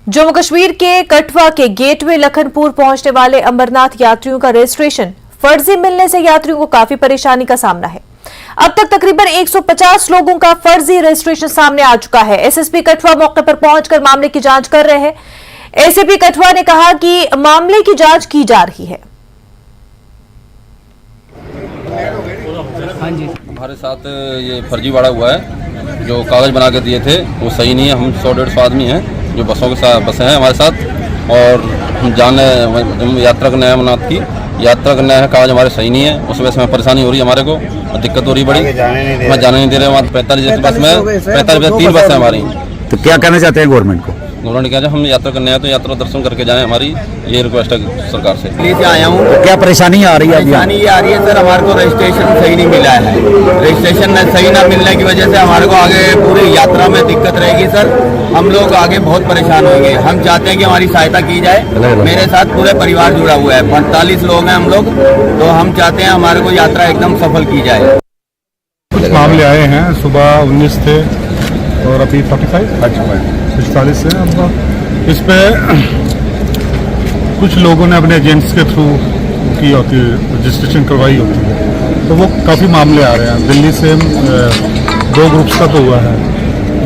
जम्मू कश्मीर के कठुआ के गेटवे लखनपुर पहुंचने वाले अमरनाथ यात्रियों का रजिस्ट्रेशन फर्जी मिलने से यात्रियों को काफी परेशानी का सामना है। अब तक तकरीबन 150 लोगों का फर्जी रजिस्ट्रेशन सामने आ चुका है। एसएसपी कठुआ मौके पर पहुंचकर मामले की जांच कर रहे हैं। एसीपी कठुआ ने कहा कि मामले की जांच की जा रही है। हमारे साथ ये फर्जीवाड़ा हुआ है, जो कागज बना के दिए थे वो सही नहीं है। हम 100-150 आदमी हैं जो बसों के साथ बसें हैं हमारे साथ, और हम यात्रा करने हैं अमरनाथ की। यात्रा करना है, कागज हमारे सही नहीं है, उस वजह से हमें परेशानी हो रही है, हमारे को दिक्कत हो रही बड़ी। हमें जाने नहीं दे रहे। वहाँ 45 बस में 45 3 बसें हमारी। तो क्या कहना चाहते हैं गवर्नमेंट को? गवर्नमेंट क्या, हम यात्रा करने आए तो यात्रा दर्शन करके जाएं, हमारी ये रिक्वेस्ट है सरकार से। से आया हूँ। तो क्या परेशानी आ रही है? परेशानी ये आ रही है सर, हमारे को रजिस्ट्रेशन सही नहीं मिला है। रजिस्ट्रेशन सही ना मिलने की वजह से हमारे को आगे पूरी यात्रा में दिक्कत रहेगी सर। हम लोग आगे बहुत परेशान होंगे। हम चाहते हैं कि हमारी सहायता की जाए। मेरे साथ पूरे परिवार जुड़ा हुआ है, 45 लोग हैं हम लोग। तो हम चाहते हैं हमारे को यात्रा एकदम सफल की जाए। कुछ मामले आए हैं, सुबह 19 थे और अभी 45 है। अब इस पे कुछ लोगों ने अपने एजेंट्स के थ्रू की होती है, रजिस्ट्रेशन करवाई होती है, तो वो काफ़ी मामले आ रहे हैं। दिल्ली से 2 ग्रुप्स का तो हुआ है,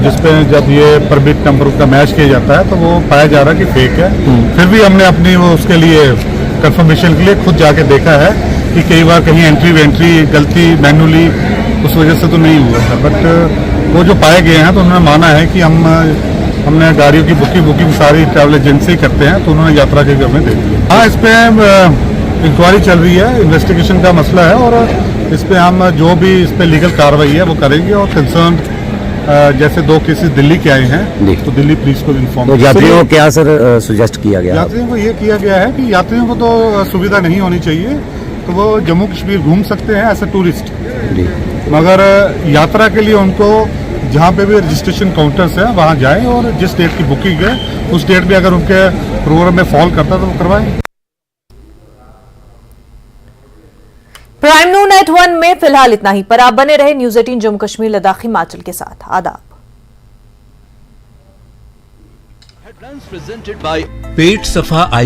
जिसपे जब ये परमिट नंबर का मैच किया जाता है तो वो पाया जा रहा है कि फेक है। फिर भी हमने अपनी वो उसके लिए कंफर्मेशन के लिए खुद जाके देखा है कि कई बार कहीं एंट्री गलती मैनुअली उस वजह से तो नहीं हुआ है, बट वो जो पाए गए हैं तो उन्होंने माना है कि हमने गाड़ियों की बुकिंग सारी ट्रैवल एजेंसी करते हैं, तो उन्होंने यात्रा के घर में दे दी। हाँ, इस पे इंक्वायरी चल रही है, इन्वेस्टिगेशन का मसला है, और इस पे हम जो भी इस पे लीगल कार्रवाई है वो करेंगे। और कंसर्न जैसे 2 केसेस दिल्ली के आए हैं तो दिल्ली पुलिस को इन्फॉर्म। तो यात्रियों को क्या सर सुजेस्ट किया गया? यात्रियों को ये किया गया है कि यात्रियों को तो सुविधा नहीं होनी चाहिए, तो वो जम्मू कश्मीर घूम सकते हैं एज ए टूरिस्ट, मगर यात्रा के लिए उनको जहाँ पे भी रजिस्ट्रेशन काउंटर्स हैं वहाँ जाएं, और जिस डेट की बुकिंग है उस डेट में अगर उनके प्रोग्राम में फॉल करता है तो वो करवाएं। प्राइम नून एट 1 में फिलहाल इतना ही, पर आप बने रहे न्यूज 18 जम्मू कश्मीर लद्दाख हिमाचल के साथ। आदाब। Headlines presented by पेट सफा